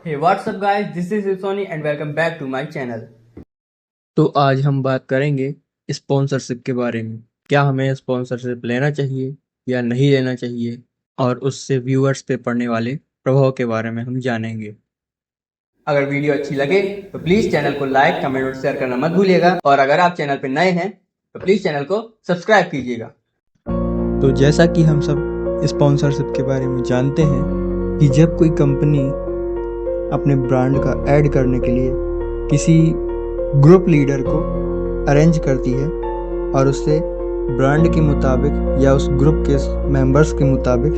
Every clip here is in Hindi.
Hey, what's up guys? This is Sony and welcome back to my channel. तो आज हम बात करेंगे स्पॉन्सरशिप के बारे में। क्या हमें स्पॉन्सरशिप लेना चाहिए या नहीं लेना चाहिए, और उससे व्यूअर्स पे पड़ने वाले प्रभाव के बारे में हम जानेंगे। अगर वीडियो अच्छी लगे तो प्लीज चैनल को लाइक, कमेंट और शेयर करना मत भूलिएगा, और अगर आप चैनल पर नए हैं तो प्लीज चैनल को सब्सक्राइब कीजिएगा। तो जैसा कि हम सब स्पॉन्सरशिप के बारे में जानते हैं कि जब कोई कंपनी अपने ब्रांड का ऐड करने के लिए किसी ग्रुप लीडर को अरेंज करती है और उससे ब्रांड के मुताबिक या उस ग्रुप के मेंबर्स के मुताबिक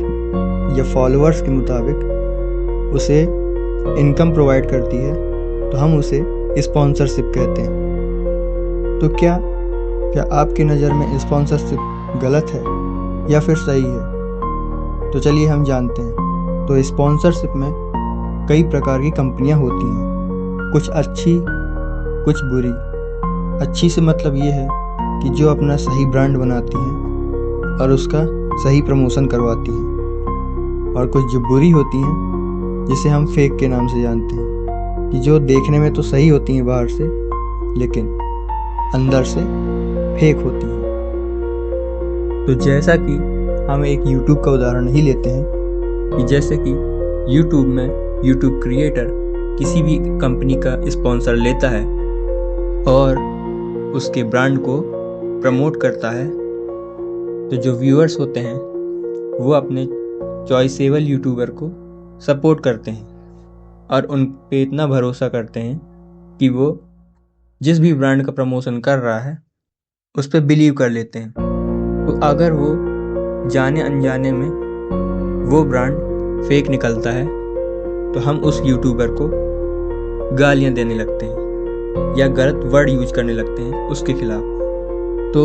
या फॉलोअर्स के मुताबिक उसे इनकम प्रोवाइड करती है, तो हम उसे स्पॉन्सरशिप कहते हैं। तो क्या आपकी नज़र में स्पॉन्सरशिप गलत है या फिर सही है? तो चलिए हम जानते हैं। तो स्पॉन्सरशिप में कई प्रकार की कंपनियां होती हैं, कुछ अच्छी कुछ बुरी। अच्छी से मतलब ये है कि जो अपना सही ब्रांड बनाती हैं और उसका सही प्रमोशन करवाती हैं, और कुछ जो बुरी होती हैं जिसे हम फेक के नाम से जानते हैं, कि जो देखने में तो सही होती हैं बाहर से, लेकिन अंदर से फेक होती हैं। तो जैसा कि हम एक YouTube का उदाहरण ही लेते हैं कि जैसे कि YouTube में YouTube क्रिएटर किसी भी कंपनी का स्पॉन्सर लेता है और उसके ब्रांड को प्रमोट करता है, तो जो व्यूअर्स होते हैं वो अपने चॉइसेबल यूट्यूबर को सपोर्ट करते हैं और उन पे इतना भरोसा करते हैं कि वो जिस भी ब्रांड का प्रमोशन कर रहा है उस पर बिलीव कर लेते हैं। तो अगर वो जाने अनजाने में वो ब्रांड फेक निकलता है तो हम उस यूट्यूबर को गालियां देने लगते हैं या गलत वर्ड यूज करने लगते हैं उसके खिलाफ। तो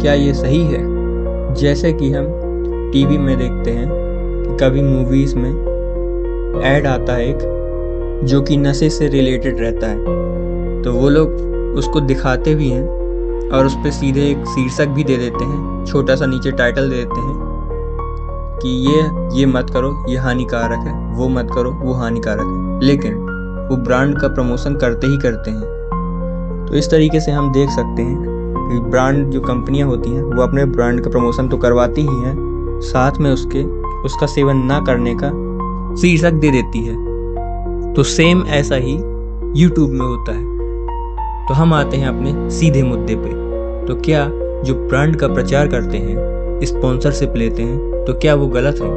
क्या ये सही है? जैसे कि हम टीवी में देखते हैं कि कभी मूवीज़ में ऐड आता है एक जो कि नशे से रिलेटेड रहता है, तो वो लोग उसको दिखाते भी हैं और उस पर सीधे एक शीर्षक भी दे देते हैं, छोटा सा नीचे टाइटल दे देते हैं कि ये मत करो, ये हानिकारक है, वो मत करो, वो हानिकारक है, लेकिन वो ब्रांड का प्रमोशन करते ही करते हैं। तो इस तरीके से हम देख सकते हैं कि ब्रांड जो कंपनियां होती हैं वो अपने ब्रांड का प्रमोशन तो करवाती ही हैं, साथ में उसका सेवन ना करने का शीर्षक दे देती है। तो सेम ऐसा ही यूट्यूब में होता है। तो हम आते हैं अपने सीधे मुद्दे पे। तो क्या जो ब्रांड का प्रचार करते हैं, स्पॉन्सरशिप लेते हैं, तो क्या वो गलत है?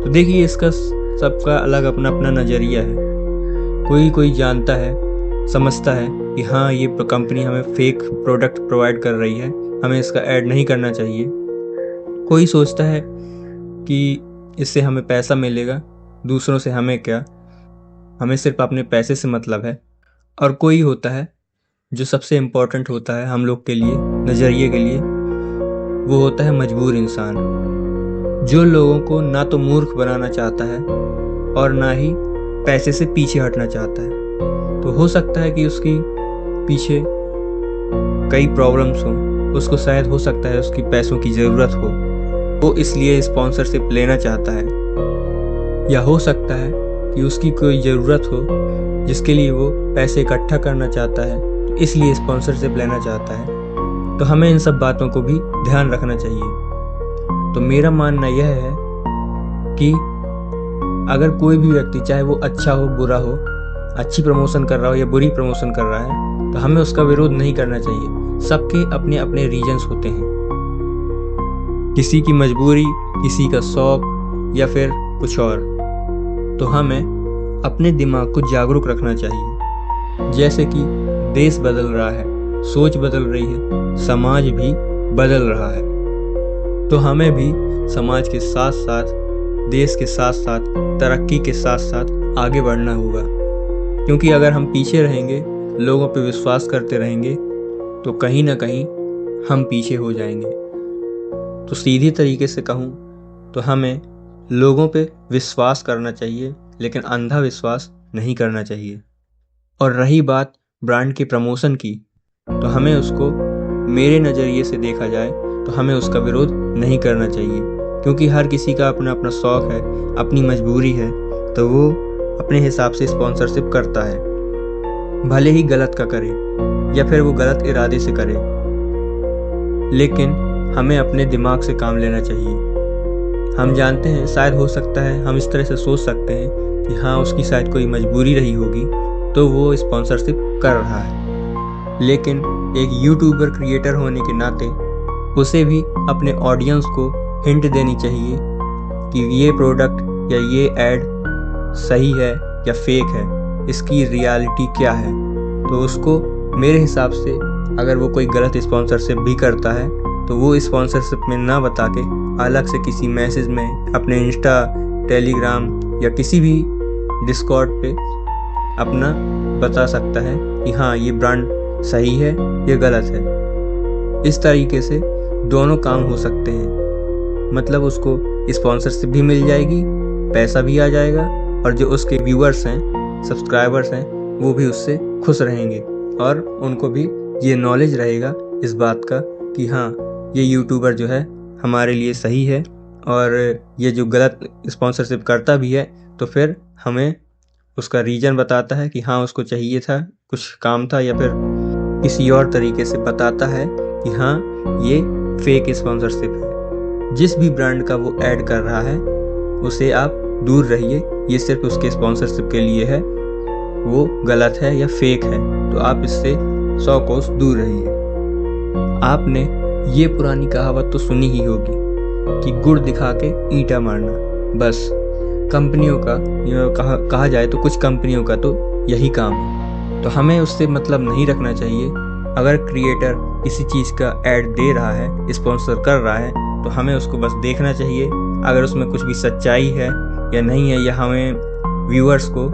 तो देखिए, इसका सबका अलग अपना अपना नज़रिया है। कोई जानता है, समझता है कि हाँ, ये कंपनी हमें फेक प्रोडक्ट प्रोवाइड कर रही है, हमें इसका ऐड नहीं करना चाहिए। कोई सोचता है कि इससे हमें पैसा मिलेगा, दूसरों से हमें क्या, हमें सिर्फ अपने पैसे से मतलब है। और कोई होता है जो सबसे इम्पोर्टेंट होता है हम लोग के लिए, नज़रिए के लिए, वो होता है मजबूर इंसान, जो लोगों को ना तो मूर्ख बनाना चाहता है और ना ही पैसे से पीछे हटना चाहता है। तो हो सकता है कि उसकी पीछे कई प्रॉब्लम्स हों, उसको शायद हो सकता है उसकी पैसों की ज़रूरत हो, वो इसलिए स्पॉन्सरशिप लेना चाहता है, या हो सकता है कि उसकी कोई ज़रूरत हो जिसके लिए वो पैसे इकट्ठा करना चाहता है, तो इसलिए स्पॉन्सरशिप लेना चाहता है। तो हमें इन सब बातों को भी ध्यान रखना चाहिए। तो मेरा मानना यह है कि अगर कोई भी व्यक्ति, चाहे वो अच्छा हो बुरा हो, अच्छी प्रमोशन कर रहा हो या बुरी प्रमोशन कर रहा है, तो हमें उसका विरोध नहीं करना चाहिए। सबके अपने अपने रीजंस होते हैं, किसी की मजबूरी, किसी का शौक या फिर कुछ और। तो हमें अपने दिमाग को जागरूक रखना चाहिए। जैसे कि देश बदल रहा है, सोच बदल रही है, समाज भी बदल रहा है, तो हमें भी समाज के साथ साथ, देश के साथ साथ, तरक्की के साथ साथ आगे बढ़ना होगा। क्योंकि अगर हम पीछे रहेंगे, लोगों पे विश्वास करते रहेंगे, तो कहीं ना कहीं हम पीछे हो जाएंगे। तो सीधी तरीके से कहूँ तो हमें लोगों पे विश्वास करना चाहिए, लेकिन अंधा विश्वास नहीं करना चाहिए। और रही बात ब्रांड के प्रमोशन की, तो हमें उसको मेरे नज़रिए से देखा जाए तो हमें उसका विरोध नहीं करना चाहिए, क्योंकि हर किसी का अपना अपना शौक़ है, अपनी मजबूरी है, तो वो अपने हिसाब से स्पॉन्सरशिप करता है, भले ही गलत का करे या फिर वो गलत इरादे से करे, लेकिन हमें अपने दिमाग से काम लेना चाहिए। हम जानते हैं, शायद हो सकता है हम इस तरह से सोच सकते हैं कि हाँ उसकी शायद कोई मजबूरी रही होगी तो वो स्पॉन्सरशिप कर रहा है, लेकिन एक यूट्यूबर क्रिएटर होने के नाते उसे भी अपने ऑडियंस को हिंट देनी चाहिए कि ये प्रोडक्ट या ये ऐड सही है या फेक है, इसकी रियलिटी क्या है। तो उसको मेरे हिसाब से अगर वो कोई गलत स्पॉन्सरशिप भी करता है तो वो स्पॉन्सरशिप में ना बता के अलग से किसी मैसेज में अपने इंस्टा, टेलीग्राम या किसी भी डिस्कॉर्ड पे अपना बता सकता है कि हाँ ये ब्रांड सही है या गलत है। इस तरीके से दोनों काम हो सकते हैं, मतलब उसको स्पॉन्सरशिप भी मिल जाएगी, पैसा भी आ जाएगा और जो उसके व्यूअर्स हैं, सब्सक्राइबर्स हैं, वो भी उससे खुश रहेंगे और उनको भी ये नॉलेज रहेगा इस बात का कि हाँ ये यूट्यूबर जो है हमारे लिए सही है, और ये जो गलत स्पॉन्सरशिप करता भी है तो फिर हमें उसका रीज़न बताता है कि हाँ उसको चाहिए था, कुछ काम था, या फिर किसी और तरीके से बताता है कि हाँ ये फेक स्पॉन्सरशिप है। जिस भी ब्रांड का वो ऐड कर रहा है उसे आप दूर रहिए, ये सिर्फ उसके स्पॉन्सरशिप के लिए है, वो गलत है या फेक है, तो आप इससे 100 कोस दूर रहिए। आपने ये पुरानी कहावत तो सुनी ही होगी कि गुड़ दिखा के ईंटा मारना। बस कंपनियों का कहा जाए तो कुछ कंपनियों का तो यही काम है, तो हमें उससे मतलब नहीं रखना चाहिए। अगर क्रिएटर किसी चीज़ का ऐड दे रहा है, स्पॉन्सर कर रहा है, तो हमें उसको बस देखना चाहिए अगर उसमें कुछ भी सच्चाई है या नहीं है, या हमें व्यूअर्स को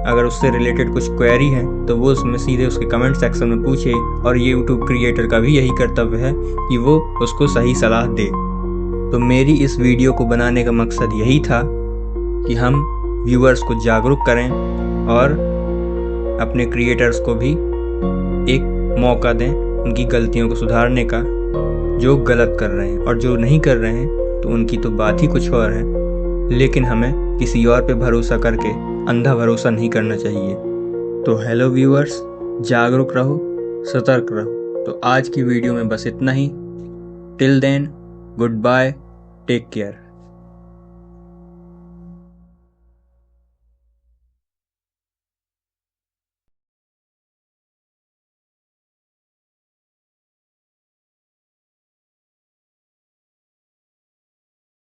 अगर उससे रिलेटेड कुछ क्वेरी है तो वो उसमें सीधे उसके कमेंट सेक्शन में पूछे। और ये यूट्यूब क्रिएटर का भी यही कर्तव्य है कि वो उसको सही सलाह दे। तो मेरी इस वीडियो को बनाने का मकसद यही था कि हम व्यूअर्स को जागरूक करें और अपने क्रिएटर्स को भी एक मौका दें उनकी गलतियों को सुधारने का, जो गलत कर रहे हैं, और जो नहीं कर रहे हैं तो उनकी तो बात ही कुछ और है। लेकिन हमें किसी और पे भरोसा करके अंधा भरोसा नहीं करना चाहिए। तो हेलो व्यूअर्स, जागरूक रहो, सतर्क रहो। तो आज की वीडियो में बस इतना ही। Till then, goodbye, take care.